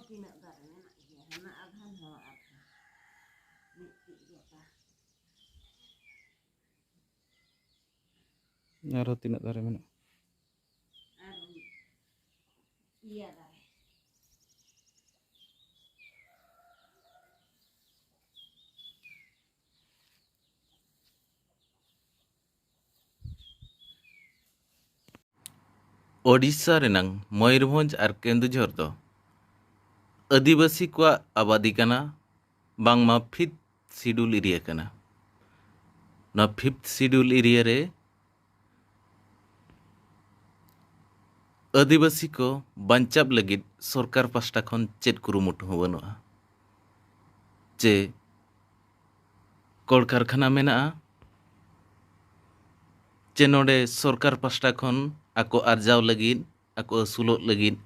tindak darah enak dia, anak abhan ho abhan. Mikir dia apa? Naro tinak dari mana? Arum, iya darah. Odisha रेनांग Mayurbhanj और केंदुझर दो आदिवासी को आबादी कना बांगमा fifth schedule area कना ना फिफ्थ शिड्यूल एरिया रे आदिवासी को बंचाव लगित सरकार पास्टा खन चेत कुरुमुटु हो बनुआ जे कल कारखाना मेना चे नोडे सरकार पास्टा खन आको आर्जाव लगित आको असुलो लगित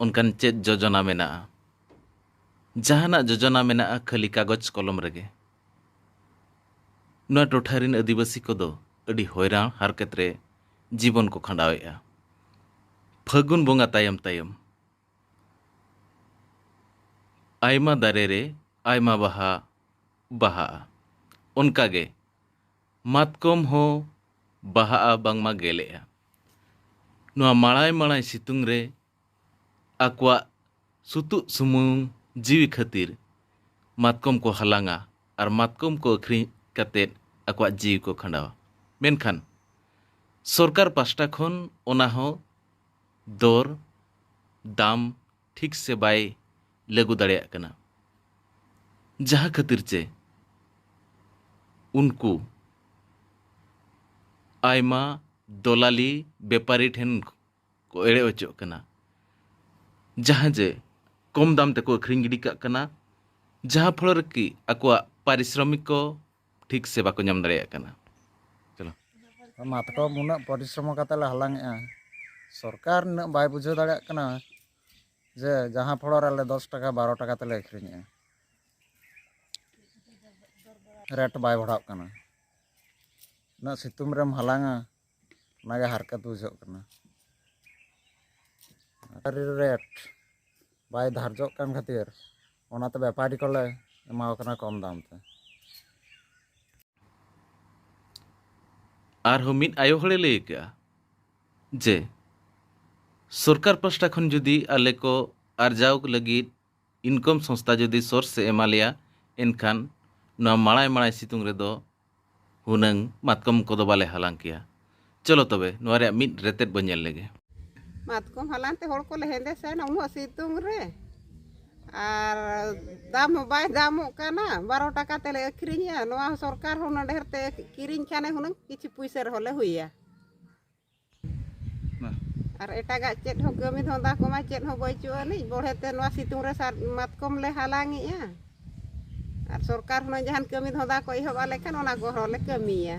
उनकान चेत योजना मेना जहाना योजना मेना खाली कागज कलम रगे नुआ टोठारिन आदिवासी को दो अडी हैरान हारकत रे जीवन को खंडावेआ फागुन बोंगा तायम तायम आयमा दारे रे आयमा बाहा बाहा उनकागे मातकम हो बाहा बांगमा गेलेआ नुआ माळाय माळाय सितुंग रे आकवा सुतु सुमुंग जीवी खातिर मातकम को हलांगा और मातकम को अखरी कतेत आकवा जीव को खंडावा मेनखान सरकार पास्टा खन ओना हो दर दाम ठीक से बाय लागू दाड़ेया कना जहाँ खातिर चे उनको आयमा दलाली व्यापारी ठेन को एड़े ओचो कना जहाँ जे कम दाम तक अखरी गिडी काग कना जहाँ फल कि आकवा पारिश्रमिक को ठीक से बाको नाम दाड़ेया कना चलो मातकम उना परिश्रम काते ले हलांगेआ सरकार न बाय बुझाव दाड़ेया कना जे जहाँ फल रे 10 टाका 12 टाका तेले अखरिñेआ रेट बाय बढ़ाव कना ना सितुंग रेम हलांगा नागे हरकत बुझाव कना रेट बाय धार्जो कान खातिर ओनाते व्यापारी कोले एमाव कना कम दाम ते और मिद आयो हड़े लई का जे सरकार पास्टा खन जुदी आले को आर्जाव लगित इनकम संस्था जुदी सोर्स से एमालिया एनखान ना माळाय माळाय सितुंग रे दो हुनंग मातकम को दो बाले हलांग किया चलो तबे नोआ रे मिद रेतेत बनेल लेगे मातकम हलांते होड़ को लेहेंदे सेन उनु सितुंग रे आर दाम बाय दामो काना 12 टाका तेले अखरिña नोआ सरकार हो न ढेरते किरिñ खाने हुनंग किछि पुइसा रहले हुइया और एटागा चेत हो कमी धंदा को मा चेत हो बचुआनी बढ़ेते नोआ सितुंग रे मातकम ले हलांगिया और सरकार हुनंग जहान कमी धंदा को इहब आले खान ओना को हले कमिया